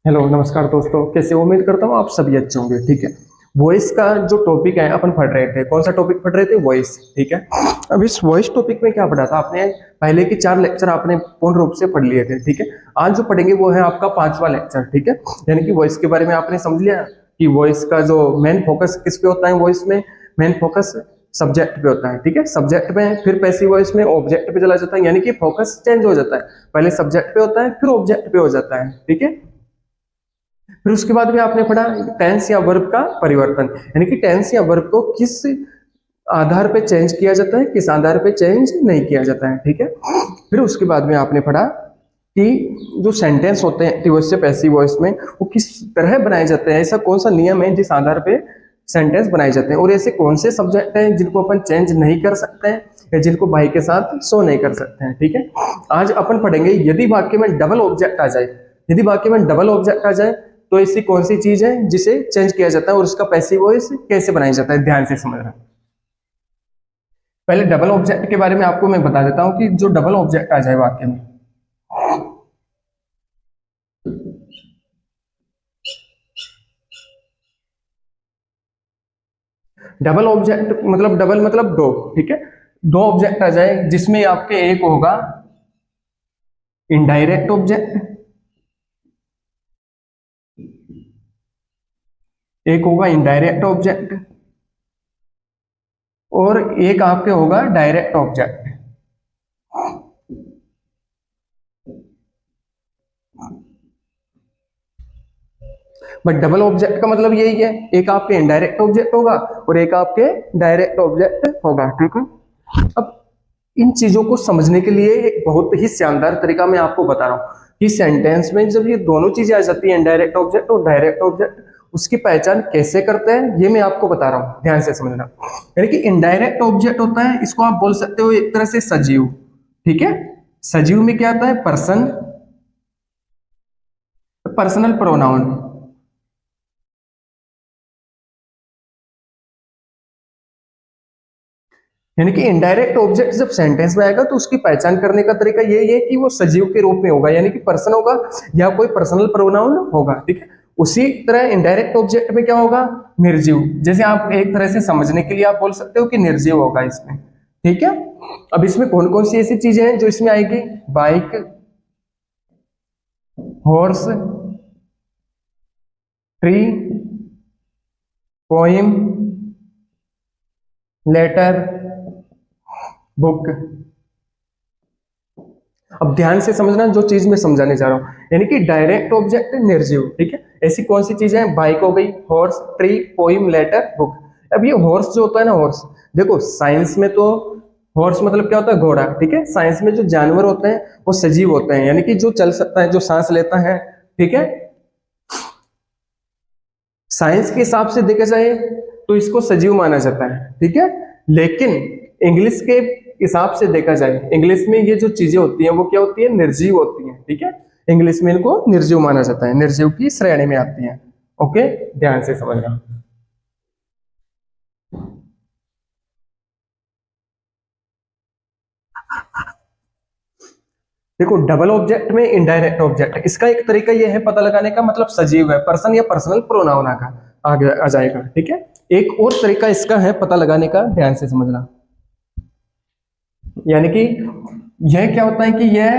Hello नमस्कार दोस्तों, कैसे हो? उम्मीद करता हूँ आप सभी अच्छे होंगे। ठीक है, वॉइस का जो टॉपिक है अपन पढ़ रहे थे, कौन सा टॉपिक पढ़ रहे थे? वॉइस। ठीक है, अब इस वॉइस टॉपिक में क्या पढ़ा था आपने? पहले के 4 लेक्चर आपने पूर्ण रूप से पढ़ लिए थे। ठीक है, आज जो पढ़ेंगे वो है आपका 5वां लेक्चर। ठीक है, यानी कि वॉइस के बारे में आपने समझ लिया कि वॉइस का जो मेन फोकस किस पे होता है। वॉइस में मेन फोकस सब्जेक्ट पे होता है। ठीक है, सब्जेक्ट में फिर पैसिव वॉइस में ऑब्जेक्ट पे चला जाता है, यानी कि फोकस चेंज हो जाता है। पहले सब्जेक्ट पे होता है, फिर ऑब्जेक्ट पे हो जाता है। ठीक है, फिर उसके बाद भी आपने पढ़ा टेंस या वर्ब का परिवर्तन, यानी कि टेंस या वर्ब को किस आधार पे चेंज किया जाता है, किस आधार पे चेंज नहीं किया जाता है। ठीक है, फिर उसके बाद में आपने पढ़ा कि जो सेंटेंस होते हैं एक्टिव वॉइस से पैसिव वॉइस में, वो किस तरह बनाए जाते हैं, ऐसा कौन सा नियम है जिस आधार पे सेंटेंस बनाए जाते हैं, और ऐसे कौन से सब्जेक्ट हैं जिनको अपन चेंज नहीं कर सकते हैं या जिनको बाई के साथ शो नहीं कर सकते हैं। ठीक है, आज अपन पढ़ेंगे यदि वाक्य में डबल ऑब्जेक्ट आ जाए, यदि वाक्य में डबल ऑब्जेक्ट आ जाए तो ऐसी कौन सी चीज है जिसे चेंज किया जाता है और उसका पैसिव वॉइस कैसे बनाया जाता है। ध्यान से समझना। पहले डबल ऑब्जेक्ट के बारे में आपको मैं बता देता हूं कि जो डबल ऑब्जेक्ट आ जाए वाक्य में, डबल ऑब्जेक्ट मतलब डबल मतलब दो। ठीक है, दो ऑब्जेक्ट आ जाए जिसमें आपके एक होगा इनडायरेक्ट ऑब्जेक्ट, एक होगा इनडायरेक्ट ऑब्जेक्ट और एक आपके होगा direct object. But double object का मतलब यही है, एक आपके इनडायरेक्ट ऑब्जेक्ट होगा और एक आपके डायरेक्ट ऑब्जेक्ट होगा। ठीक है, अब इन चीजों को समझने के लिए एक बहुत ही शानदार तरीका मैं आपको बता रहा हूं कि सेंटेंस में जब ये दोनों चीजें आ जाती हैं, इनडायरेक्ट ऑब्जेक्ट और डायरेक्ट ऑब्जेक्ट, उसकी पहचान कैसे करते हैं ये मैं आपको बता रहा हूं। ध्यान से समझना। यानी कि इनडायरेक्ट ऑब्जेक्ट होता है, इसको आप बोल सकते हो एक तरह से सजीव। ठीक है, सजीव में क्या आता है? Person, personal pronoun. यानी कि इनडायरेक्ट ऑब्जेक्ट जब सेंटेंस में आएगा तो उसकी पहचान करने का तरीका यही है कि वो सजीव के रूप में होगा, यानी कि पर्सन होगा या कोई पर्सनल प्रोनाउन होगा। ठीक है, उसी तरह इनडायरेक्ट ऑब्जेक्ट में क्या होगा? निर्जीव। जैसे आप एक तरह से समझने के लिए आप बोल सकते हो कि निर्जीव होगा इसमें। ठीक है, अब इसमें कौन कौन सी ऐसी चीजें हैं जो इसमें आएगी? Bike, horse, tree, poem, letter, book. अब ध्यान से समझना जो चीज मैं समझाने जा रहा हूं, यानी कि डायरेक्ट ऑब्जेक्ट निर्जीव। ठीक है, ऐसी कौन सी चीजें हैं? बाइक हो गई, horse, tree, poem, letter, book. अब ये हॉर्स जो होता है ना, हॉर्स देखो साइंस में तो हॉर्स मतलब क्या होता है? घोड़ा। ठीक है, साइंस में जो जानवर होते हैं वो सजीव होते हैं, यानी कि जो चल सकता है, जो सांस लेता है। ठीक है, साइंस के हिसाब से देखा जाए तो इसको सजीव माना जाता है। ठीक है, लेकिन इंग्लिश के हिसाब से देखा जाए, इंग्लिश में ये जो चीजें होती हैं वो क्या होती है? निर्जीव होती हैं। ठीक है, इंग्लिश में इनको निर्जीव माना जाता है, निर्जीव की श्रेणी में आती हैं। ओके, ध्यान से समझना। देखो डबल ऑब्जेक्ट में इनडायरेक्ट ऑब्जेक्ट, इसका एक तरीका यह है पता लगाने का, मतलब सजीव है, पर्सन या पर्सनल प्रोनाउन आगे आ जाएगा। ठीक है, एक और तरीका इसका है पता लगाने का, ध्यान से समझना। यानी कि यह क्या होता है कि यह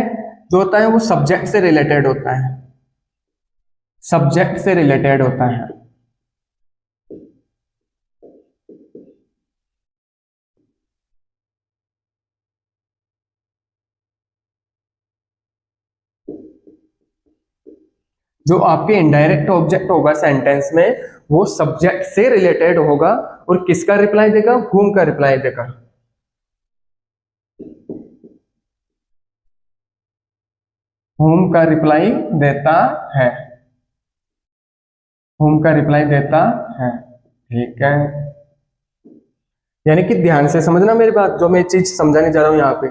जो होता है वो सब्जेक्ट से रिलेटेड होता है, सब्जेक्ट से रिलेटेड होता है। जो आपके इनडायरेक्ट ऑब्जेक्ट होगा सेंटेंस में, वो सब्जेक्ट से रिलेटेड होगा और किसका रिप्लाई देगा? हुम का रिप्लाई देगा। हुम का रिप्लाई देता है, हुम का रिप्लाई देता है। ठीक है, यानी कि ध्यान से समझना मेरी बात, जो मैं चीज समझाने जा रहा हूं यहाँ पे।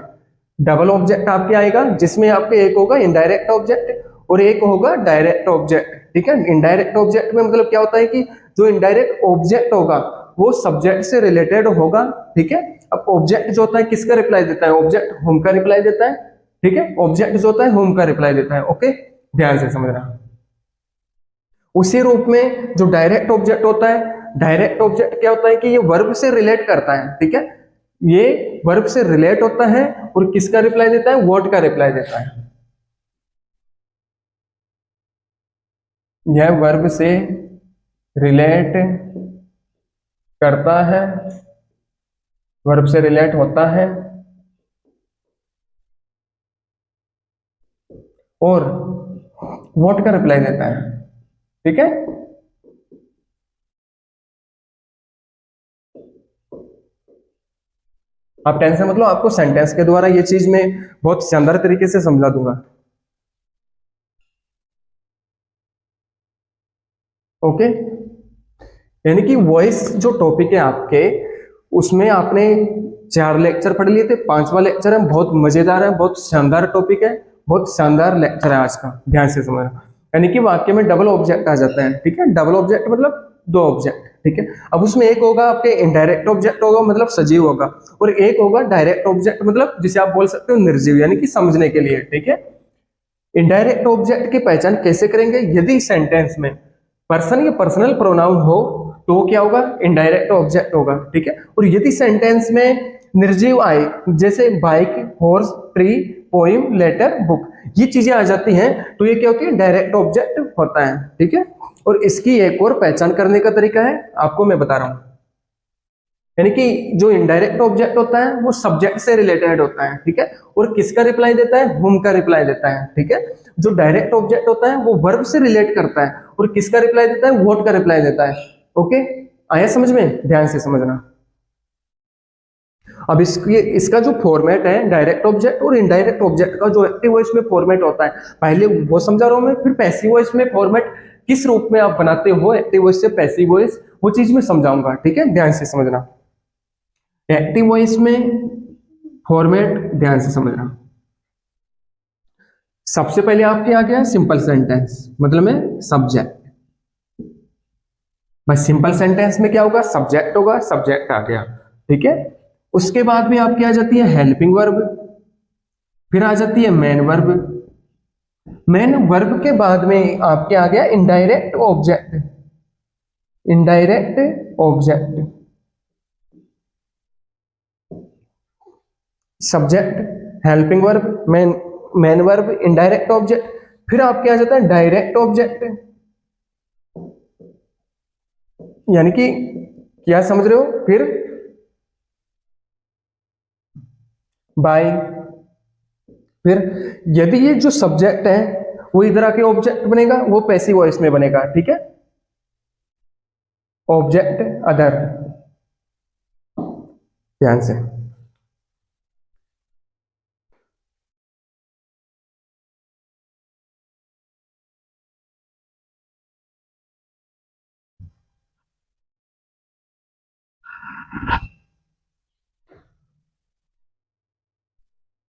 डबल ऑब्जेक्ट आपके आएगा जिसमें आपके एक होगा इनडायरेक्ट ऑब्जेक्ट और एक होगा डायरेक्ट ऑब्जेक्ट। ठीक है, इनडायरेक्ट ऑब्जेक्ट में मतलब क्या होता है कि जो इनडायरेक्ट ऑब्जेक्ट होगा वो सब्जेक्ट से रिलेटेड होगा। ठीक है, अब ऑब्जेक्ट जो होता है किसका रिप्लाई देता है? ऑब्जेक्ट होम का रिप्लाई देता है। ठीक है, ऑब्जेक्ट जो होता है होम का रिप्लाई देता है। ओके, ध्यान से समझना। उसी रूप में जो डायरेक्ट ऑब्जेक्ट होता है, डायरेक्ट ऑब्जेक्ट क्या होता है कि ये वर्ब से रिलेट करता है, ठीक है, ये वर्ब से रिलेट होता है और किसका रिप्लाई देता है, व्हाट का रिप्लाई देता है। यह वर्ब से रिलेट करता है, वर्ब से रिलेट होता है और व्हाट का रिप्लाई देता है, ठीक है। आप टेंशन मतलब आपको सेंटेंस के द्वारा ये चीज मैं बहुत शानदार तरीके से समझा दूंगा। ओके, यानी कि वॉइस जो टॉपिक है आपके, उसमें आपने 4 लेक्चर पढ़ लिए थे, 5वां लेक्चर है, बहुत मजेदार है, बहुत शानदार टॉपिक है, बहुत शानदार लेक्चर है आज का, ध्यान से समझना। यानी कि वाक्य में डबल ऑब्जेक्ट आ जाता है, ठीक है, डबल ऑब्जेक्ट मतलब 2 ऑब्जेक्ट, ठीक है। अब उसमें एक होगा आपके इनडायरेक्ट ऑब्जेक्ट होगा, मतलब सजीव होगा, और एक होगा डायरेक्ट ऑब्जेक्ट, मतलब जिसे आप बोल सकते हो निर्जीव, यानी कि समझने के लिए, ठीक है। इनडायरेक्ट ऑब्जेक्ट की पहचान कैसे करेंगे, यदि सेंटेंस में पर्सन या पर्सनल प्रोनाउन हो तो क्या होगा, इनडायरेक्ट ऑब्जेक्ट होगा, ठीक है। और यदि सेंटेंस में निर्जीव आए, जैसे bike, horse, tree, poem, letter, book, ये चीजें आ जाती हैं, तो ये क्या होती है, डायरेक्ट ऑब्जेक्ट होता है, ठीक है। और इसकी एक और पहचान करने का तरीका है, आपको मैं बता रहा हूं। यानी कि जो इनडायरेक्ट ऑब्जेक्ट होता है वो सब्जेक्ट से रिलेटेड होता है, ठीक है, और किसका रिप्लाई देता है, हुम का रिप्लाई देता है, ठीक है। जो डायरेक्ट ऑब्जेक्ट होता है वो वर्ब से रिलेट करता है और किसका रिप्लाई देता है, व्हाट का रिप्लाई देता है। ओके, आया समझ में, ध्यान से समझना। अब इसका जो फॉर्मेट है डायरेक्ट ऑब्जेक्ट और इनडायरेक्ट ऑब्जेक्ट का जो एक्टिव वॉइस में फॉर्मेट होता है, पहले वो समझा रहा हूं मैं, फिर पैसिव वॉइस में फॉर्मेट किस रूप में आप बनाते हो एक्टिव वॉइस से पैसिव वॉइस, वो चीज मैं समझाऊंगा, ठीक है, ध्यान से समझना। एक्टिव वॉइस में फॉर्मेट ध्यान से समझना। सबसे पहले आपके आ गया सिंपल सेंटेंस, मतलब में सब्जेक्ट। भाई सिंपल सेंटेंस में क्या होगा, सब्जेक्ट होगा, सब्जेक्ट आ गया, ठीक है। उसके बाद में आपकी आ जाती है हेल्पिंग वर्ब, फिर आ जाती है मेन वर्ब। मेन वर्ब के बाद में आपके आ गया indirect object, indirect object, subject, helping verb, main verb, indirect object, फिर आपके आ जाता है डायरेक्ट ऑब्जेक्ट। यानी कि क्या समझ रहे हो, फिर बाय, फिर यदि ये जो सब्जेक्ट है वो इधर आके ऑब्जेक्ट बनेगा, वो पैसिव वॉइस में बनेगा, ठीक है, ऑब्जेक्ट अदर, ध्यान से।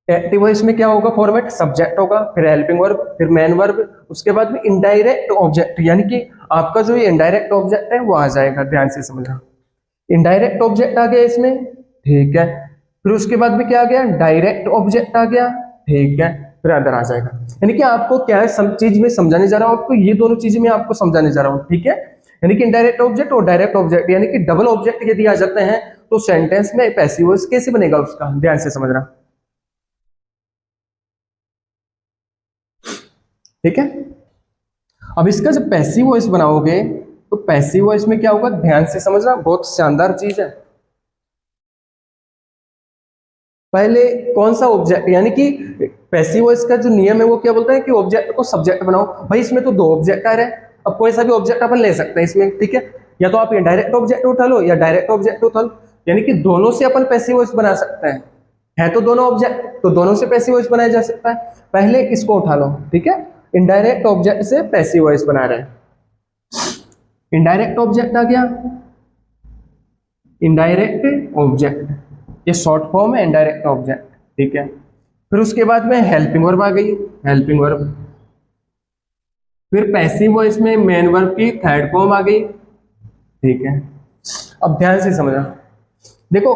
एक्टिव वॉइस में क्या होगा फॉर्मेट, सब्जेक्ट होगा, फिर हेल्पिंग वर्ब, फिर मेन वर्ब, उसके बाद में इनडायरेक्ट ऑब्जेक्ट, यानी कि आपका जो ये इनडायरेक्ट ऑब्जेक्ट है वो आ जाएगा, ध्यान से समझना। इनडायरेक्ट ऑब्जेक्ट आ गया इसमें, ठीक है। फिर उसके बाद में क्या आ गया, डायरेक्ट ऑब्जेक्ट आ गया, ठीक है, फिर अदर आ जाएगा। यानी कि आपको क्या है, सब चीज में समझाने जा रहा हूं आपको, ये दोनों चीजें मैं आपको समझाने जा रहा हूं, ठीक है। यानी कि इनडायरेक्ट ऑब्जेक्ट और डायरेक्ट ऑब्जेक्ट, यानी कि डबल ऑब्जेक्ट यदि आ जाते हैं तो सेंटेंस में पैसिव वॉइस कैसे बनेगा उसका, ध्यान से समझना, ठीक है। अब इसका जब पैसिव वॉइस बनाओगे तो पैसिव वॉइस में क्या होगा, ध्यान से समझना, बहुत शानदार चीज है। पहले कौन सा ऑब्जेक्ट, यानी कि पैसिव वॉइस का जो नियम है वो क्या बोलता है कि ऑब्जेक्ट को सब्जेक्ट बनाओ। भाई इसमें तो 2 ऑब्जेक्ट आ रहे हैं, अब कोई सा भी ऑब्जेक्ट अपन ले सकते हैं इसमें, ठीक है, या तो आप इनडायरेक्ट ऑब्जेक्ट उठा लो या डायरेक्ट ऑब्जेक्ट उठा लो, यानी कि दोनों से अपन पैसिव वॉइस बना सकते हैं। है तो दोनों ऑब्जेक्ट, तो दोनों से पैसिव वॉइस बनाया जा सकता है। पहले इसको उठा लो, ठीक है, इनडायरेक्ट ऑब्जेक्ट से पैसिव वॉइस बना रहे हैं। इनडायरेक्ट ऑब्जेक्ट आ गया, इनडायरेक्ट ऑब्जेक्ट, ये शॉर्ट फॉर्म है इनडायरेक्ट ऑब्जेक्ट, ठीक है। फिर उसके बाद में हेल्पिंग वर्ब आ गई, हेल्पिंग वर्ब, फिर पैसिव वॉइस में मेन वर्ब की थर्ड फॉर्म आ गई, ठीक है। अब ध्यान से समझना, देखो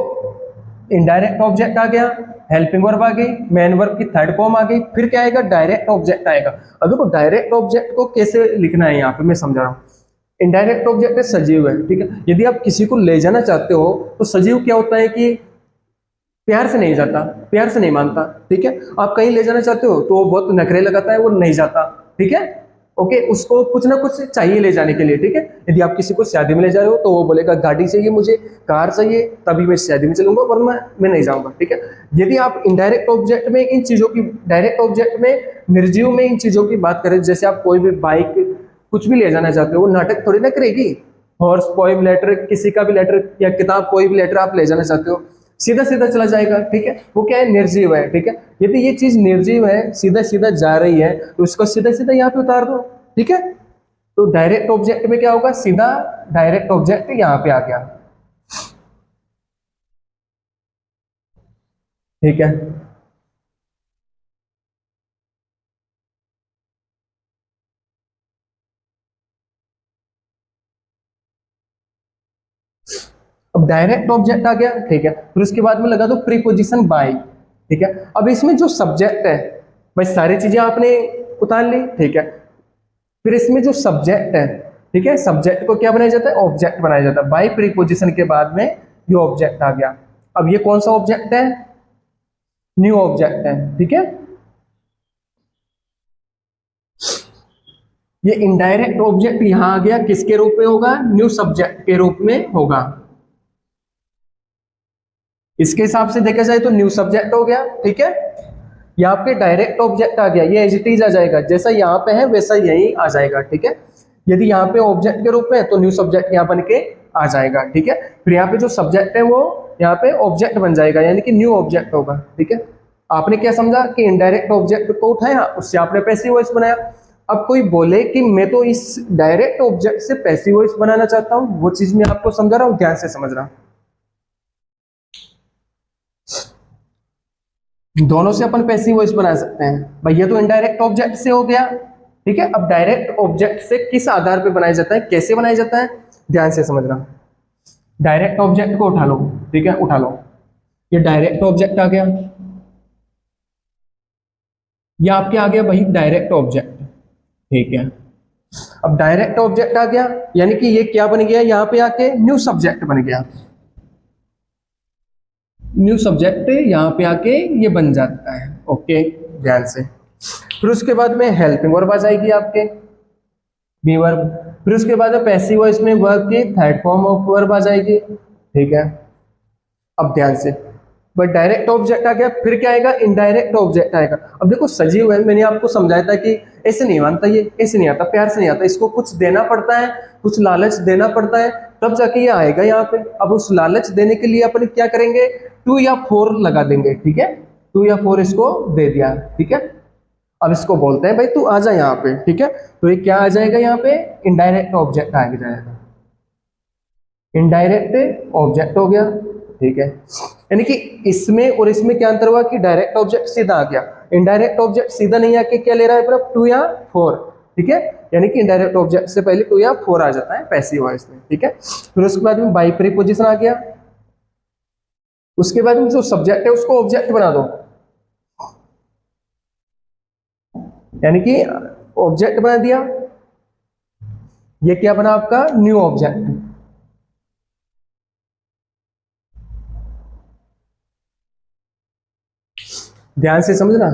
इनडायरेक्ट ऑब्जेक्ट आ गया, हेल्पिंग वर्ब आ गई, मेन वर्ब की थर्ड फॉर्म आ गई, फिर क्या आएगा, डायरेक्ट ऑब्जेक्ट आएगा। अब देखो डायरेक्ट ऑब्जेक्ट को कैसे लिखना है यहाँ पे मैं समझा रहा हूँ। इनडायरेक्ट ऑब्जेक्ट है सजीव है, ठीक है। यदि आप किसी को ले जाना चाहते हो तो सजीव क्या होता है कि प्यार से नहीं जाता, प्यार से नहीं मानता, ठीक है। आप कहीं ले जाना चाहते हो तो वो बहुत नखरे लगाता है, वो नहीं जाता, ठीक है। ओके, उसको कुछ ना कुछ चाहिए ले जाने के लिए, ठीक है। यदि आप किसी को शादी में ले जा रहे हो तो वो बोलेगा गाड़ी चाहिए मुझे, कार चाहिए, तभी मैं शादी में चलूंगा, वरना मैं नहीं जाऊंगा, ठीक है। यदि आप इनडायरेक्ट ऑब्जेक्ट में इन चीजों की, डायरेक्ट ऑब्जेक्ट में, निर्जीव में इन चीजों की बात करें, जैसे आप कोई भी बाइक कुछ भी ले जाना चाहते हो, वो नाटक थोड़ी ना करेगी। हॉर्स, पोइम, लेटर, किसी का भी लेटर या किताब, कोई भी लेटर आप ले जाना चाहते हो, सीधा सीधा चला जाएगा, ठीक है। वो क्या है, निर्जीव है, ठीक है। यदि ये चीज निर्जीव है, सीधा सीधा जा रही है, तो उसको सीधा सीधा यहाँ पे उतार दो, ठीक है। तो डायरेक्ट ऑब्जेक्ट में क्या होगा, सीधा डायरेक्ट ऑब्जेक्ट यहाँ पे आ गया, ठीक है। अब डायरेक्ट ऑब्जेक्ट आ गया, ठीक है। फिर उसके बाद में लगा दो प्रीपोजिशन बाय, ठीक है। अब इसमें जो सब्जेक्ट है, भाई सारी चीजें आपने उतार ली, ठीक है। फिर इसमें जो सब्जेक्ट है, ठीक है, सब्जेक्ट को क्या बनाया जाता है, ऑब्जेक्ट बनाया जाता है। बाय प्रीपोजिशन के बाद में ये ऑब्जेक्ट आ गया। अब ये कौन सा ऑब्जेक्ट है, न्यू ऑब्जेक्ट है, ठीक है। ये इनडायरेक्ट ऑब्जेक्ट यहां आ गया, किसके रूप में होगा, न्यू सब्जेक्ट के रूप में होगा। इसके हिसाब से देखा जाए तो न्यू सब्जेक्ट हो गया, ठीक है। यहाँ पे डायरेक्ट ऑब्जेक्ट आ गया, ये एज इट इज आ जाएगा, जैसा यहाँ पे है वैसा यही आ जाएगा, ठीक है। यदि यहाँ पे ऑब्जेक्ट के रूप में है तो न्यू सब्जेक्ट यहाँ बन के आ जाएगा, ठीक है। फिर यहाँ पे जो सब्जेक्ट है वो यहाँ पे ऑब्जेक्ट बन जाएगा, यानी कि न्यू ऑब्जेक्ट होगा, ठीक है। आपने क्या समझा कि इनडायरेक्ट ऑब्जेक्ट को उठाया, उससे आपने पैसिव वॉइस बनाया। अब कोई बोले कि मैं तो इस डायरेक्ट ऑब्जेक्ट से पैसिव वॉइस बनाना चाहता हूँ, वो चीज मैं आपको समझा रहा हूँ, ध्यान से समझ रहा हूँ। दोनों से अपन पैसिव वॉइस बना सकते हैं। भाई ये तो इनडायरेक्ट ऑब्जेक्ट से हो गया, ठीक है। अब डायरेक्ट ऑब्जेक्ट से किस आधार पे बनाया जाता है, कैसे बनाया जाता है, ध्यान से समझना। डायरेक्ट ऑब्जेक्ट को उठा लो, ठीक है, उठा लो। ये डायरेक्ट ऑब्जेक्ट आ गया, ये आपके आ गया भाई डायरेक्ट ऑब्जेक्ट, ठीक है। अब डायरेक्ट ऑब्जेक्ट आ गया, यानी कि ये क्या बन गया, यहाँ पे आके न्यू सब्जेक्ट बन गया। न्यू सब्जेक्ट यहाँ पे आके ये बन जाता है, ओके, ध्यान से। फिर उसके बाद में हेल्पिंग वर्ब आ जाएगी आपके, बी वर्ब। फिर उसके बाद में पैसिव वॉइस में वर्ब की थर्ड फॉर्म ऑफ वर्ब आ जाएगी, ठीक है। अब ध्यान से, बट डायरेक्ट ऑब्जेक्ट आ गया, फिर क्या आएगा, इनडायरेक्ट ऑब्जेक्ट आएगा। अब देखो सजीव है, मैंने आपको समझाया था कि ऐसे नहीं मानता, ये ऐसे नहीं आता, प्यार से नहीं आता, इसको कुछ देना पड़ता है, कुछ लालच देना पड़ता है, तब जाके ये आएगा यहाँ पे। अब उस लालच देने के लिए अपन क्या करेंगे, 2 या 4 लगा देंगे, ठीक है। 2 या 4 इसको दे दिया, ठीक है। अब इसको बोलते हैं भाई तू आ जा यहाँ पे, ठीक है। तो ये क्या आ जाएगा, यहाँ पे इनडायरेक्ट ऑब्जेक्ट आ जाएगा, इनडायरेक्ट ऑब्जेक्ट हो गया, ठीक है। यानी कि इसमें और इसमें क्या अंतर हुआ कि डायरेक्ट ऑब्जेक्ट सीधा आ गया, इनडायरेक्ट ऑब्जेक्ट सीधा नहीं आके क्या ले रहा है, 2 या 4, ठीक है। यानी कि इनडायरेक्ट ऑब्जेक्ट से पहले 2 या 4 आ जाता है पैसिव वॉइस में, ठीक है। फिर उसके बाद में बाई प्रीपोजिशन आ गया, उसके बाद में जो सब्जेक्ट है उसको ऑब्जेक्ट बना दो, यानी कि ऑब्जेक्ट बना दिया। ये क्या बना आपका, न्यू ऑब्जेक्ट। ध्यान से समझना।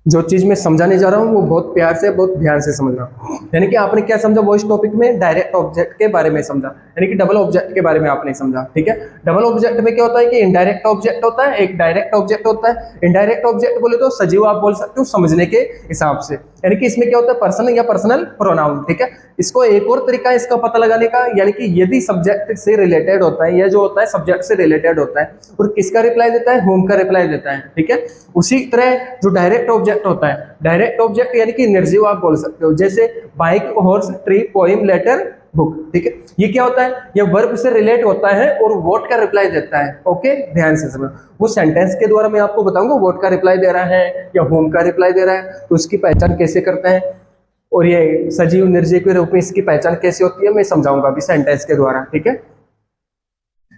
जो चीज मैं समझाने जा रहा हूँ वो बहुत प्यार से, बहुत ध्यान से समझना। यानी कि आपने क्या समझा, वो इस टॉपिक में डायरेक्ट ऑब्जेक्ट के बारे में समझा, यानी कि डबल ऑब्जेक्ट के बारे में आपने समझा, ठीक है। डबल ऑब्जेक्ट में क्या होता है कि इनडायरेक्ट ऑब्जेक्ट होता है, एक डायरेक्ट ऑब्जेक्ट होता है। इनडायरेक्ट ऑब्जेक्ट बोले तो सजीव आप बोल सकते हो समझने के हिसाब से, यानी कि इसमें क्या होता है, पर्सन या पर्सनल प्रोनाउन, ठीक है। इसको एक और तरीका है इसका पता लगाने का, यानी कि यदि सब्जेक्ट से रिलेटेड होता है, यह जो होता है सब्जेक्ट से रिलेटेड होता है, और किसका रिप्लाई देता है, होम का रिप्लाई देता है, ठीक है। उसी तरह जो डायरेक्ट ऑब्जेक्ट होता है, डायरेक्ट ऑब्जेक्ट यानी कि निर्जीव आप बोल सकते हो, जैसे bike, horse, tree, poem, letter, book, ठीक है। ये क्या होता है, ये वर्ब से रिलेट होता है और वोट का रिप्लाई देता है, ओके, ध्यान से समझो। वो सेंटेंस के द्वारा मैं आपको बताऊंगा वोट का रिप्लाई दे रहा है या होम का रिप्लाई दे रहा है, तो उसकी पहचान कैसे करते हैं। और ये सजीव निर्जीव के रूप में इसकी पहचान कैसे होती है मैं समझाऊंगा अभी सेंटेंस के द्वारा, ठीक है।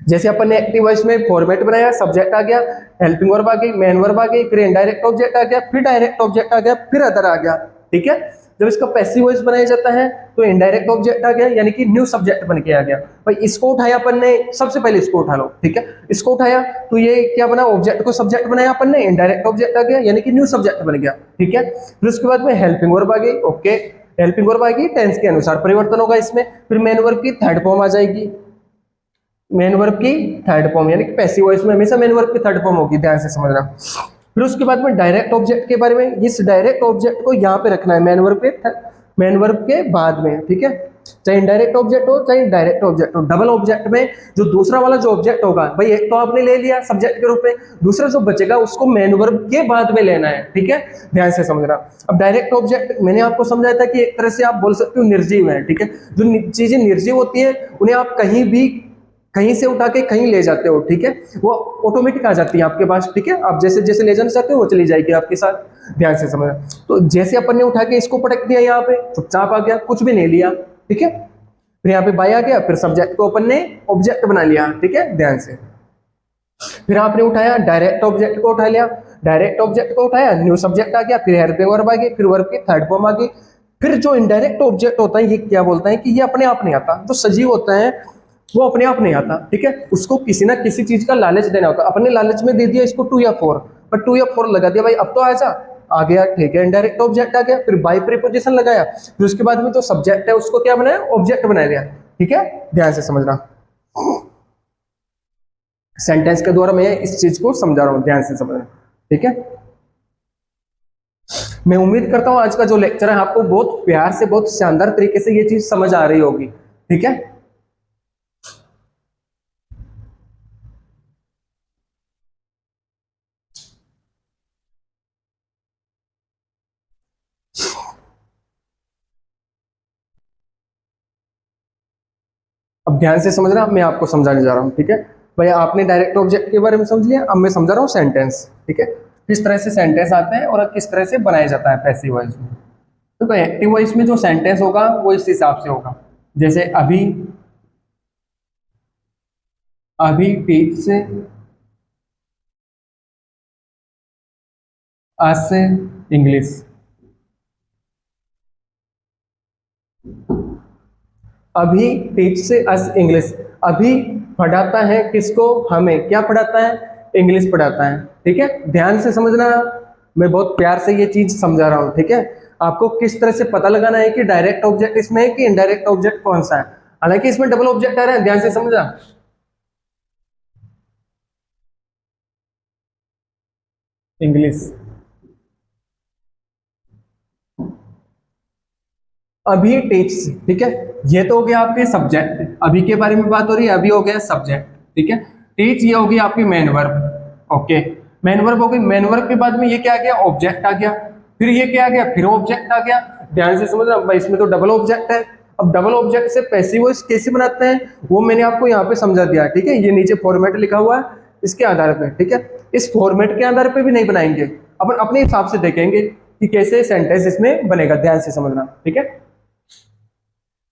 जैसे अपन ने एक्टिव वॉइस में फॉर्मेट बनाया, सब्जेक्ट आ गया, हेल्पिंग वर्ब आ गई, मेन वर्ब आ गई, फिर इनडायरेक्ट ऑब्जेक्ट आ गया, फिर डायरेक्ट ऑब्जेक्ट आ गया, फिर अदर आ गया, ठीक है। जब इसका पैसिव वॉइस बनाया जाता है तो इनडायरेक्ट ऑब्जेक्ट आ गया, यानी कि न्यू सब्जेक्ट बन के आ गया। भाई इसको उठाया अपन ने, सबसे पहले इसको उठा लो, ठीक है। इसको उठाया तो ये क्या बना, ऑब्जेक्ट को सब्जेक्ट बनाया अपन ने, इनडायरेक्ट ऑब्जेक्ट आ गया, यानी कि न्यू सब्जेक्ट बन गया, ठीक है। फिर उसके बाद में हेल्पिंग वर्ब आ गई, ओके, हेल्पिंग वर्ब आ गई, टेंस के अनुसार परिवर्तन होगा इसमें। फिर मेन वर्ब की थर्ड फॉर्म आ जाएगी, मेन वर्ब की थर्ड फॉर्म, यानी कि पैसिव वॉइस में हमेशा मेन वर्ब की थर्ड फॉर्म होगी, ध्यान से समझना। फिर उसके बाद में डायरेक्ट ऑब्जेक्ट के बारे में, इस डायरेक्ट ऑब्जेक्ट को यहाँ पे रखना है मेन वर्ब के बाद में, ठीक है। चाहे इनडायरेक्ट ऑब्जेक्ट हो चाहे डायरेक्ट ऑब्जेक्ट हो, डबल ऑब्जेक्ट में जो दूसरा वाला जो ऑब्जेक्ट होगा, भाई एक तो आपने ले लिया सब्जेक्ट के रूप में, दूसरा जो बचेगा उसको मेन वर्ब के बाद में लेना है, ठीक है, ध्यान से समझना। अब डायरेक्ट ऑब्जेक्ट मैंने आपको समझाया था कि एक तरह से आप बोल सकते हो निर्जीव है, ठीक है। जो चीजें निर्जीव होती है उन्हें आप कहीं से उठा के कहीं ले जाते हो, ठीक है, वो ऑटोमेटिक आ जाती है आपके पास, ठीक है। आप जैसे जैसे ले जाना चाहते हो वो चली जाएगी आपके साथ, ध्यान से समझना। तो जैसे अपन ने उठा के इसको पटक दिया, यहाँ पे चुपचाप आ गया, कुछ भी नहीं लिया, ठीक है। फिर यहाँ पे बाय आ गया, फिर सब्जेक्ट को अपन ने ऑब्जेक्ट बना लिया, ठीक है, ध्यान से। फिर आपने उठाया डायरेक्ट ऑब्जेक्ट को उठा लिया, डायरेक्ट ऑब्जेक्ट को उठाया, न्यू सब्जेक्ट आ गया, फिर हेल्पिंग वर्ब आ गई, फिर वर्ब की थर्ड फॉर्म आ गई। फिर जो इनडायरेक्ट ऑब्जेक्ट होता है ये क्या बोलता है कि ये अपने आप नहीं आता, जो सजीव होता है वो अपने आप नहीं आता, ठीक है। उसको किसी ना किसी चीज का लालच देना होता है। अपने लालच में दे दिया इसको 2 या 4, पर 2 या 4 लगा दिया, भाई अब तो आ गया, ठीक है, इनडायरेक्ट ऑब्जेक्ट आ गया। फिर बाय प्रीपोजिशन लगाया, फिर उसके बाद में जो सब्जेक्ट है उसको क्या बनाया, ऑब्जेक्ट बना दिया, ठीक है, ध्यान से समझना। सेंटेंस के द्वारा मैं इस चीज को समझा रहा हूं, ध्यान से समझना, ठीक है। मैं उम्मीद करता हूं आज का जो लेक्चर है आपको बहुत प्यार से, बहुत शानदार तरीके से ये चीज समझ आ रही होगी, ठीक है। अब ध्यान से समझना, मैं आपको समझाने जा रहा हूँ, ठीक है। भाई आपने डायरेक्ट ऑब्जेक्ट के बारे में समझ लिया, अब मैं समझा रहा हूँ सेंटेंस, ठीक है, किस तरह से सेंटेंस आते हैं और किस तरह से बनाया जाता है पैसिव वॉइस में। तो एक्टिव वॉइस में जो सेंटेंस होगा वो इस हिसाब से होगा, जैसे अभी टीच से अस इंग्लिश, अभी टीच से अस इंग्लिश, अभी पढ़ाता है किसको, हमें, क्या पढ़ाता है, इंग्लिश पढ़ाता है, ठीक है, ध्यान से समझना। मैं बहुत प्यार से ये चीज समझा रहा हूँ, ठीक है। आपको किस तरह से पता लगाना है कि डायरेक्ट ऑब्जेक्ट इसमें है कि इनडायरेक्ट ऑब्जेक्ट कौन सा है। हालांकि इसमें डबल ऑब्जेक्ट आ रहा है, ध्यान से समझना। इंग्लिश, अभी टीच, ठीक है, ये तो हो गया आपके सब्जेक्ट, अभी के बारे में बात हो रही है, अभी हो गया सब्जेक्ट, ठीक है। टीच ये होगी आपकी main verb, okay, main verb हो गई। मेन वर्ब के बाद में ये क्या आ गया, ऑब्जेक्ट आ गया, फिर ये क्या आ गया, फिर ऑब्जेक्ट आ गया, ध्यान से समझना भाई, इसमें तो डबल ऑब्जेक्ट है। अब डबल ऑब्जेक्ट से पैसिव वॉइस कैसे बनाते हैं वो मैंने आपको यहाँ पे समझा दिया, ठीक है। ये नीचे फॉर्मेट लिखा हुआ है, इसके आधार पर, ठीक है, इस फॉर्मेट के आधार पर भी नहीं बनाएंगे, अपन अपने हिसाब से देखेंगे कि कैसे सेंटेंस इसमें बनेगा, ध्यान से समझना, ठीक है।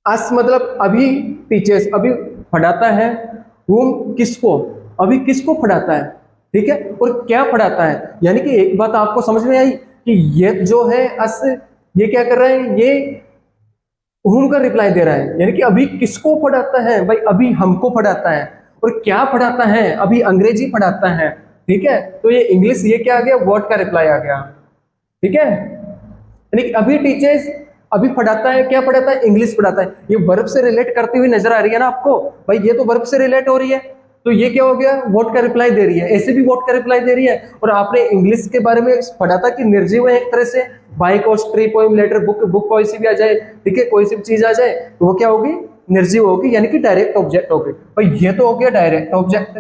अस मतलब अभी टीचर्स, अभी पढ़ाता है, whom किसको, अभी किसको पढ़ाता है, ठीक है, और क्या पढ़ाता है। यानी कि एक बात आपको समझ में आई कि ये जो है अस, ये क्या कर रहा है, ये whom का रिप्लाई दे रहा है, यानी कि अभी किसको पढ़ाता है, भाई अभी हमको पढ़ाता है, और क्या पढ़ाता है, अभी अंग्रेजी पढ़ाता है, ठीक है। तो ये इंग्लिश, ये क्या आ गया, व्हाट का रिप्लाई आ गया, ठीक है। यानी कि अभी टीचर्स, अभी पढ़ाता है, क्या पढ़ाता है, इंग्लिश पढ़ाता है। ये वर्ब से रिलेट करती हुई नजर आ रही है ना आपको, भाई ये तो वर्ब से रिलेट हो रही है, तो ये क्या हो गया, व्हाट का रिप्लाई दे रही है, ऐसे भी व्हाट का रिप्लाई दे रही है। और आपने इंग्लिश के बारे में पढ़ा था कि निर्जीव है एक तरह से, बाई कोस्ट, ट्री, पोएम, लेटर, बुक कोई सी भी आ जाए, ठीक है, कोई सी भी चीज आ जाए तो वो क्या होगी, निर्जीव होगी, यानी कि डायरेक्ट ऑब्जेक्ट होगी। भाई ये तो हो गया डायरेक्ट ऑब्जेक्ट,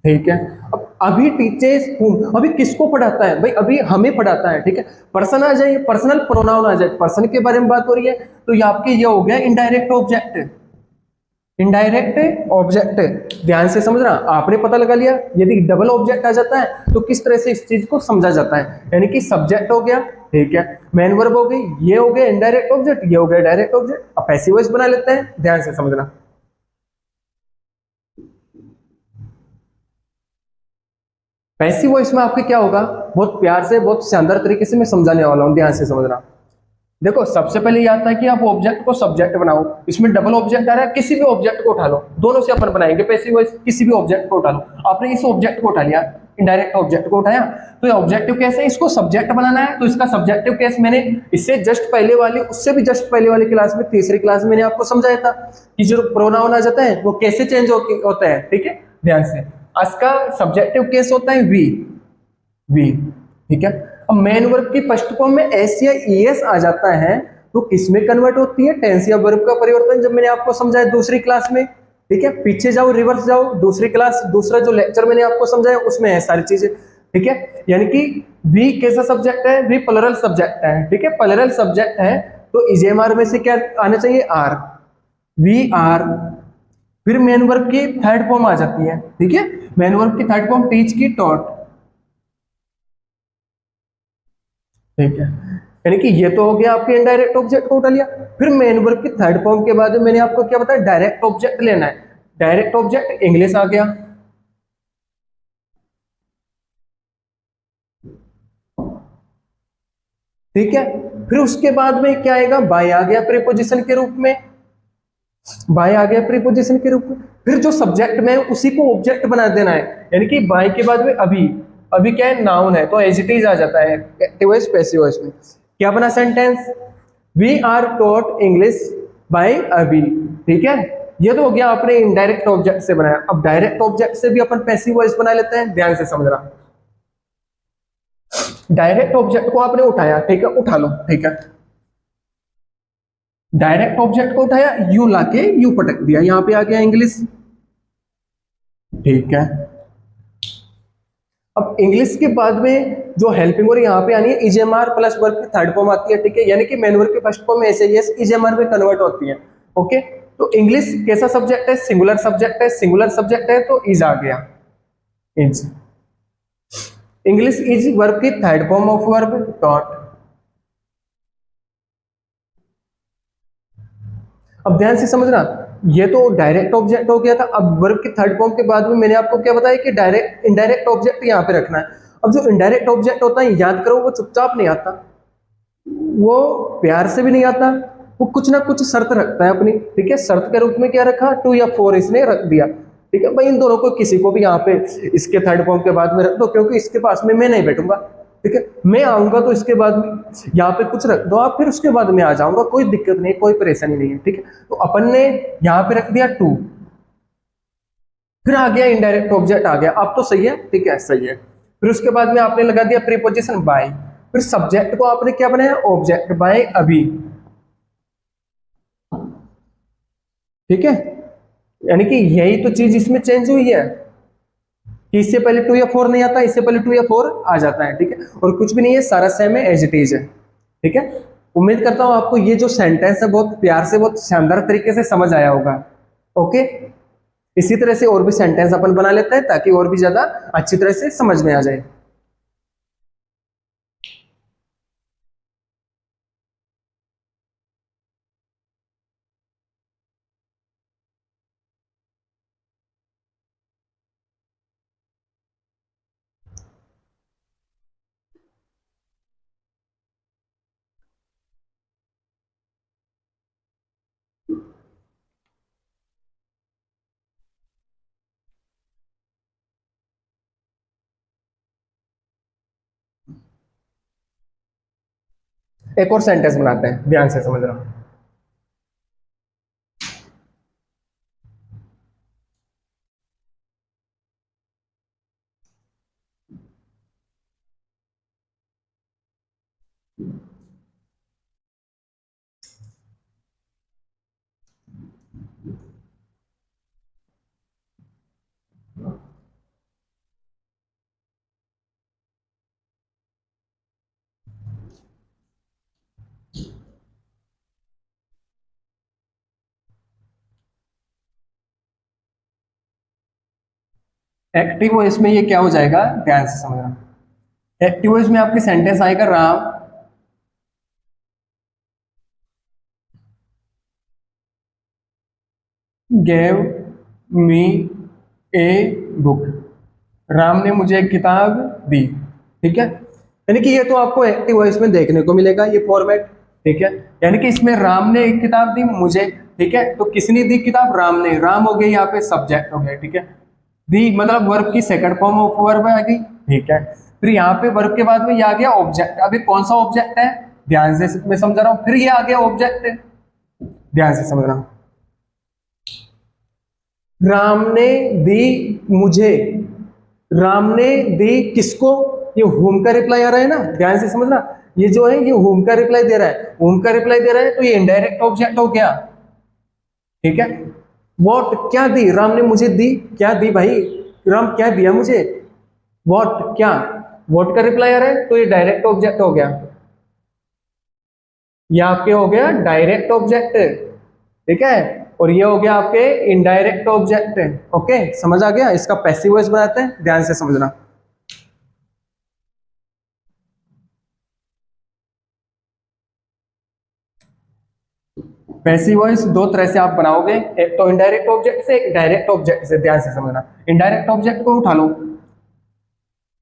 ठीक है। अब अभी टीचर्स whom, अभी किसको पढ़ाता है, भाई अभी हमें पढ़ाता है, ठीक है। पर्सन आ जाए, पर्सनल प्रोनाउन आ जाए, पर्सन के बारे में बात हो रही है, तो ये आपके ये हो गया इनडायरेक्ट ऑब्जेक्ट, इनडायरेक्ट ऑब्जेक्ट, ध्यान से समझना, आपने पता लगा लिया यदि डबल ऑब्जेक्ट आ जाता है तो किस तरह से इस चीज को समझा जाता है, यानी कि सब्जेक्ट हो गया, ठीक है, मेन वर्ब हो गई, ये हो गया इनडायरेक्ट ऑब्जेक्ट, ये हो गया डायरेक्ट ऑब्जेक्ट। अब पैसिव वॉइस बना लेते हैं, ध्यान से समझना। पैसिव वॉइस में आपके क्या होगा, बहुत प्यार से बहुत शानदार तरीके से मैं समझाने वाला हूं, ध्यान से समझना। देखो सबसे पहले ये आता है कि आप ऑब्जेक्ट को सब्जेक्ट बनाओ, इसमें डबल ऑब्जेक्ट आ रहा है, किसी भी ऑब्जेक्ट को उठा लो, दोनों से अपन बनाएंगे पैसिव वॉइस, किसी भी ऑब्जेक्ट को उठा लो। आपने इस ऑब्जेक्ट को उठा लिया, इनडायरेक्ट ऑब्जेक्ट को उठाया, तो ये ऑब्जेक्टिव केस है, इसको सब्जेक्ट बनाना है, तो इसका सब्जेक्टिव केस मैंने इससे जस्ट पहले वाली, उससे भी जस्ट पहले वाली क्लास में, तीसरी क्लास में मैंने आपको समझाया था कि जो प्रोनाउन आ जाता है वो कैसे चेंज होता है, ठीक है, ध्यान से। इसका सब्जेक्टिव केस होता है वी, वी, ठीक है। अब मेन वर्ब की फर्स्ट फॉर्म में एस या ईएस आ जाता है तो किसमें कन्वर्ट होती है, टेंस या वर्ब का परिवर्तन, जब मैंने आपको समझाया दूसरी क्लास में, ठीक है। पीछे जाओ, रिवर्स जाओ, दूसरी क्लास, दूसरा जो लेक्चर मैंने आपको समझाया उसमें है सारी चीजें, ठीक है। यानी कि वी कैसा सब्जेक्ट है, वी प्लरल सब्जेक्ट है, ठीक है, प्लरल सब्जेक्ट है, तो इजेएमआर में से क्या आना चाहिए, आर, वी आर। फिर मेन वर्ब की थर्ड फॉर्म आ जाती है, ठीक है, मेन वर्ब की थर्ड फॉर्म टीच की टॉट, ठीक है। यानी कि ये तो हो गया आपके इनडायरेक्ट ऑब्जेक्ट को उठा लिया। फिर मेन वर्ब की थर्ड फॉर्म के बाद मैंने आपको क्या बताया, डायरेक्ट ऑब्जेक्ट लेना है, डायरेक्ट ऑब्जेक्ट इंग्लिश आ गया, ठीक है। फिर उसके बाद में क्या आएगा, बाय आ गया प्रीपोजिशन के रूप में, बाय आ गया प्रीपोजिशन के रूप में। फिर जो सब्जेक्ट में उसी को ऑब्जेक्ट बना देना है, यानी कि बाय के बाद में अभी, अभी क्या है, नाउन है तो एज इट इज आ जाता है एक्टिव वॉइस पैसिव वॉइस में। क्या बना sentence, we are taught English by अभी, ठीक है। ये तो हो गया आपने इनडायरेक्ट ऑब्जेक्ट से बनाया। अब डायरेक्ट ऑब्जेक्ट से भी अपन पैसिव वॉइस बना लेते हैं, ध्यान से समझना। डायरेक्ट ऑब्जेक्ट को आपने उठाया, ठीक है, उठा लो, ठीक है, डायरेक्ट ऑब्जेक्ट को उठाया, यू लाके यू पटक दिया, यहां पे आ गया इंग्लिश, ठीक है। अब इंग्लिश के बाद में जो हेल्पिंग वर्ब यहाँ पे आनी है, इजेएमआर प्लस वर्ब की थर्ड फॉर्म आती है, ठीक है, यानी कि मेन वर्ब की फर्स्ट फॉर्म में ऐसे यस इजेएमआर में कन्वर्ट होती है, ओके। तो इंग्लिश कैसा सब्जेक्ट है, सिंगुलर सब्जेक्ट है, सिंगुलर सब्जेक्ट है तो इज आ गया, इज। इंग्लिश इज वर्ब की third form of verb dot. अब ध्यान से समझना, ये तो डायरेक्ट ऑब्जेक्ट हो गया था। अब वर्ब की थर्ड फॉर्म के बाद में मैंने आपको क्या बताया कि डायरेक्ट इनडायरेक्ट ऑब्जेक्ट यहाँ पे रखना है। अब जो इनडायरेक्ट ऑब्जेक्ट होता है, याद करो, वो चुपचाप नहीं आता, वो प्यार से भी नहीं आता, वो कुछ ना कुछ शर्त रखता है अपनी, ठीक है। शर्त के रूप में क्या रखा, टू या फोर इसने रख दिया, ठीक है भाई, इन दोनों को किसी को भी यहाँ पे इसके थर्ड फॉर्म के बाद में रख दो, क्योंकि इसके पास में मैं नहीं बैठूंगा, ठीक है, मैं आऊंगा तो इसके बाद में यहाँ पे कुछ रख दो आप, फिर उसके बाद में आ जाऊंगा, कोई दिक्कत नहीं, कोई परेशानी नहीं है, ठीक है। तो अपन ने यहाँ पे रख दिया टू, फिर आ गया इनडायरेक्ट ऑब्जेक्ट आ गया, अब तो सही है, ठीक है, सही है। फिर उसके बाद में आपने लगा दिया प्रीपोजिशन बाय, फिर सब्जेक्ट को आपने क्या बनाया, ऑब्जेक्ट बाय अभी, ठीक है। यानी कि यही तो चीज इसमें चेंज हुई है कि इससे पहले टू या फोर नहीं आता, इससे पहले टू या फोर आ जाता है, ठीक है, और कुछ भी नहीं है, सारा सेम है, एज इट इज है, ठीक है। उम्मीद करता हूं आपको ये जो सेंटेंस है बहुत प्यार से, बहुत शानदार तरीके से समझ आया होगा, ओके। इसी तरह से और भी सेंटेंस अपन बना लेते हैं ताकि और भी ज्यादा अच्छी तरह से समझ में आ जाए। एक और सेंटेंस बनाते हैं, ध्यान से समझना। एक्टिव वॉइस में ये क्या हो जाएगा, ध्यान से समझना। एक्टिव वॉइस में आपके सेंटेंस आएगा Ram gave me a book, Ram ने मुझे एक किताब दी, ठीक है। यानी कि ये तो आपको एक्टिव वॉइस में देखने को मिलेगा ये फॉर्मेट, ठीक है। यानी कि इसमें राम ने एक किताब दी मुझे, ठीक है, तो किसने दी किताब, राम ने, राम हो गया यहाँ पे सब्जेक्ट हो गया, ठीक है। दी मतलब वर्ब की सेकंड फॉर्म ऑफ वर्ब आ गई, ठीक है। फिर यहाँ पे वर्ब के बाद में ये आ गया ऑब्जेक्ट, अभी कौन सा ऑब्जेक्ट है, ध्यान से मैं समझा रहा हूँ, फिर ये आ गया ऑब्जेक्ट, ध्यान से समझना। राम ने दी मुझे, राम ने दी किसको, ये होम का रिप्लाई आ रहा है ना, ध्यान से समझना। ये जो है ये होम का रिप्लाई दे रहा है, होम का रिप्लाई दे रहा है तो ये इनडायरेक्ट ऑब्जेक्ट हो गया, ठीक है। वॉट क्या दी, राम ने मुझे दी, क्या दी भाई, राम क्या दिया मुझे, वॉट क्या, वॉट का रिप्लाई आ रहा है तो ये डायरेक्ट ऑब्जेक्ट हो गया, ये आपके हो गया डायरेक्ट ऑब्जेक्ट, ठीक है। और ये हो गया आपके इनडायरेक्ट ऑब्जेक्ट, ओके, समझ आ गया। इसका पैसिव वॉइस बनाते हैं, ध्यान से समझना। पैसिव वॉइस दो तरह से आप बनाओगे, एक तो इनडायरेक्ट ऑब्जेक्ट से, एक डायरेक्ट ऑब्जेक्ट से, ध्यान से समझना। इनडायरेक्ट ऑब्जेक्ट को उठा लो,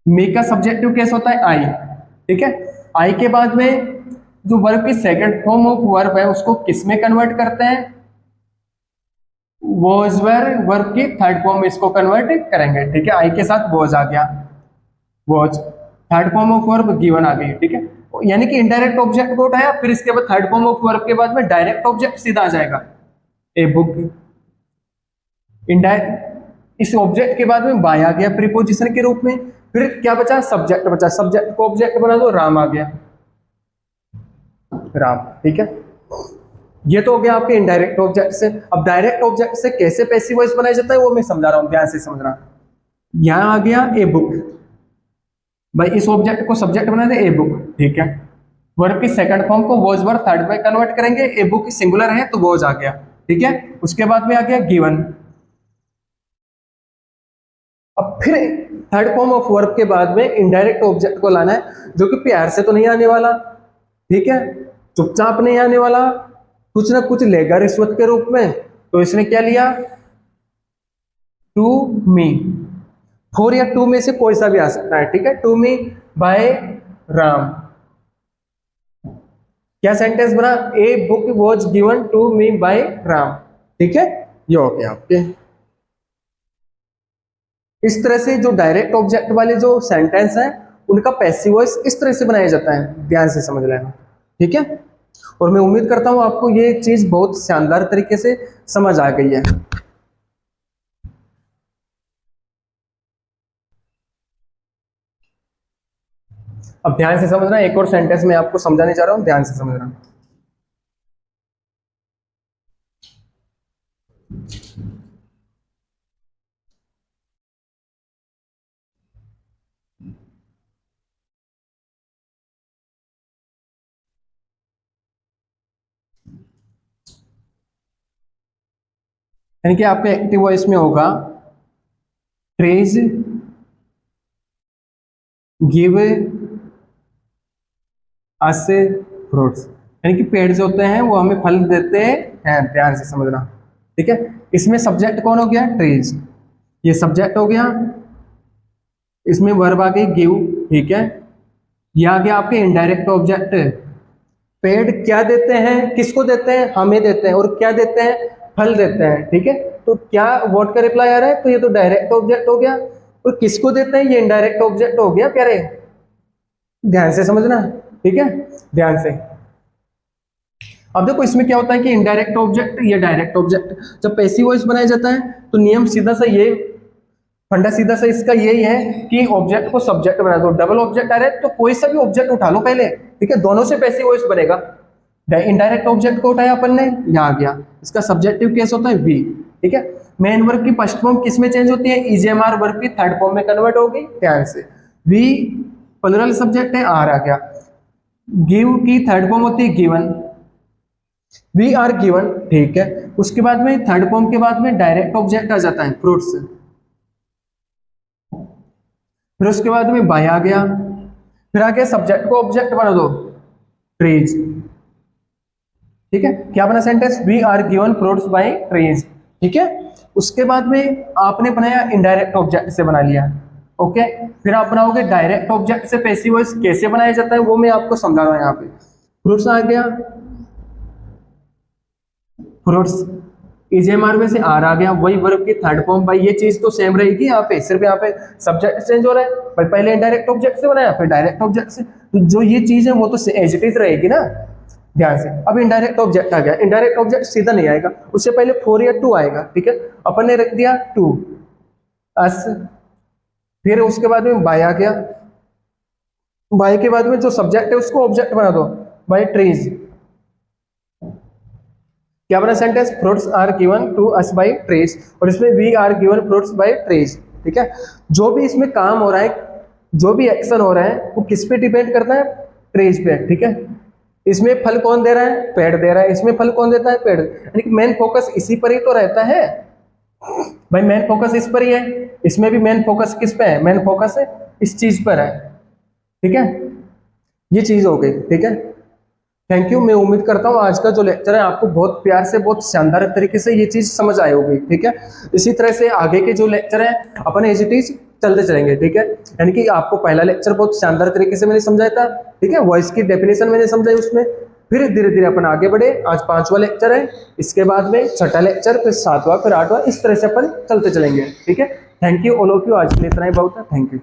मी का सब्जेक्टिव केस होता है आई, ठीक है। आई के बाद में जो वर्ब की सेकंड फॉर्म ऑफ वर्ब है उसको किस में कन्वर्ट करते हैं, वॉज वर्ब की थर्ड फॉर्म में इसको कन्वर्ट करेंगे, ठीक है। आई के साथ वॉज आ गया, was third form of verb given आ गई, ठीक है। यानी कि इनडायरेक्ट ऑब्जेक्ट को उठाया, फिर इसके बाद थर्ड फॉर्म ऑफ वर्ब के बाद में डायरेक्ट ऑब्जेक्ट सीधा आ जाएगा, ए बुक। इनडायरेक्ट इस ऑब्जेक्ट के बाद में बाय आ गया प्रीपोजिशन के रूप में, फिर क्या बचा, सब्जेक्ट बचा, सब्जेक्ट को ऑब्जेक्ट बना दो, राम आ गया, राम, ठीक है। ये तो हो गया आपके इनडायरेक्ट ऑब्जेक्ट से। अब डायरेक्ट ऑब्जेक्ट से कैसे पैसिव वॉइस बनाया जाता है वो मैं समझा रहा हूं, ध्यान से समझना। यहां आ गया ए बुक, भाई इस ऑब्जेक्ट को सब्जेक्ट बना दे, ए बुक, ठीक है। वर्ब की सेकंड फॉर्म को वॉज वर्ब थर्ड में कन्वर्ट करेंगे, ए बुक की सिंगुलर है तो वॉज आ गया, ठीक है। उसके बाद में आ गया गिवन। अब फिर थर्ड फॉर्म ऑफ वर्ब के बाद में इनडायरेक्ट ऑब्जेक्ट को लाना है, जो कि प्यार से तो नहीं आने वाला, ठीक है, चुपचाप नहीं आने वाला, कुछ ना कुछ लेगा रिश्वत के रूप में। तो इसने क्या लिया, टू मी, फोर या टू में से कोई सा भी आ सकता है, ठीक है। टू मी बाय राम, क्या सेंटेंस बना, a book was given to me by Ram, ठीक है। ये हो गया आपके। इस तरह से जो डायरेक्ट ऑब्जेक्ट वाले जो सेंटेंस हैं उनका पैसिव वॉइस इस तरह से बनाया जाता है, ध्यान से समझ लेना, ठीक है। और मैं उम्मीद करता हूं आपको ये चीज बहुत शानदार तरीके से समझ आ गई है। अब ध्यान से समझना, एक और सेंटेंस मैं आपको समझाने जा रहा हूं, ध्यान से समझना। यानी कि आपके एक्टिव वॉइस में होगा ट्रीज गिव अस फ्रूट्स, यानी कि पेड़ जो होते हैं वो हमें फल देते हैं, ध्यान से समझना, ठीक है। इसमें सब्जेक्ट कौन हो गया, ट्रीज, ये सब्जेक्ट हो गया, इसमें वर्ब आ गई गिव, ठीक है। ये आ गया आपके इनडायरेक्ट ऑब्जेक्ट, पेड़ क्या देते हैं, किसको देते हैं, हमें देते हैं, और क्या देते हैं, फल देते हैं, ठीक है। तो क्या व्हाट का रिप्लाई आ रहा है, तो ये तो डायरेक्ट ऑब्जेक्ट हो गया, और किसको देते हैं, ये इनडायरेक्ट ऑब्जेक्ट हो गया प्यारे, ध्यान से समझना, ठीक है, ध्यान से। अब देखो इसमें क्या होता है कि इनडायरेक्ट ऑब्जेक्ट या डायरेक्ट ऑब्जेक्ट जब पैसिव वॉइस बनाया जाता है तो नियम सीधा सा ये, फंडा सीधा सा इसका यही है कि ऑब्जेक्ट को सब्जेक्ट बना दो, डबल ऑब्जेक्ट आ रहा है तो कोई सा भी ऑब्जेक्ट उठा लो पहले, ठीक है, दोनों से पैसिव वॉइस बनेगा। इनडायरेक्ट ऑब्जेक्ट को उठाया अपन ने, यहाँ आ गया, इसका सब्जेक्टिव केस होता है वी, ठीक है। मेन वर्ब की फर्स्ट फॉर्म किस में चेंज होती है, इजेएमआर वर्ब की थर्ड फॉर्म में कन्वर्ट होगी, ध्यान से। वी प्लुरल सब्जेक्ट है, आर आ गया। गिव की थर्ड फॉर्म होती है गिवन, वी आर गिवन, ठीक है। उसके बाद में थर्ड फॉर्म के बाद में डायरेक्ट ऑब्जेक्ट आ जाता है फ्रूट्स, फिर उसके बाद में बाय आ गया, फिर आगे सब्जेक्ट को ऑब्जेक्ट बना दो ट्रीज। ठीक है, क्या बना sentence, we are given fruits by trees. ठीक है, उसके बाद में आपने बनाया इनडायरेक्ट ऑब्जेक्ट से बना लिया। ओके, फिर आप बनाओगे डायरेक्ट ऑब्जेक्ट से पैसिव वॉइस कैसे बनाया जाता है वो मैं आपको समझा रहा हूं। यहाँ पे फ्रूट्स आ गया, फ्रूट्स इजेमार में से आर आ गया, वही वर्ब की थर्ड फॉर्म। भाई ये चीज तो सेम रहेगी यहाँ पे, सिर्फ यहाँ पे सब्जेक्ट चेंज हो रहा है। भाई पहले इनडायरेक्ट ऑब्जेक्ट से बनाया फिर डायरेक्ट ऑब्जेक्ट से, तो जो ये चीज है वो तो एज इट इज रहेगी ना, ध्यान से। अब इनडायरेक्ट ऑब्जेक्ट आ गया, इनडायरेक्ट ऑब्जेक्ट सीधा नहीं आएगा, उससे पहले 4 या 2 आएगा। ठीक है, अपन ने रख दिया 2 अस, फिर उसके बाद में बाय आ गया, बाय के बाद में जो सब्जेक्ट है उसको ऑब्जेक्ट बना दो बाय ट्रीज। क्या बना sentence, fruits are given to us by trees, और इसमें we are given fruits by trees. ठीक है, जो भी इसमें काम हो रहा है, जो भी एक्शन हो रहा है वो किस पे डिपेंड करता है, ट्रीज पे। ठीक है, इसमें फल कौन दे रहा है, पेड़ दे रहा है, इसमें फल कौन देता है, पेड़। यानी कि मेन फोकस इसी पर ही तो रहता है भाई, मेन फोकस इस पर ही है। इसमें भी मेन फोकस किस पे है, मेन फोकस है इस चीज पर है। ठीक है, ये चीज हो गई। ठीक है, थैंक यू। मैं उम्मीद करता हूँ आज का जो लेक्चर है आपको बहुत प्यार से, बहुत शानदार तरीके से ये चीज समझ आई होगी। ठीक है, इसी तरह से आगे के जो लेक्चर है अपन एज इट इज चलते चलेंगे। ठीक है, यानी कि आपको पहला लेक्चर बहुत शानदार तरीके से मैंने समझाया था। ठीक है, वॉइस की डेफिनेशन मैंने समझाई उसमें, फिर धीरे धीरे अपन आगे बढ़े। आज 5वां लेक्चर है, इसके बाद में 6ठा लेक्चर, फिर 7वां, फिर 8वां, इस तरह से अपन चलते चलेंगे। ठीक है, thank you all of you. आज के लिए इतना ही बहुत है, थैंक यू।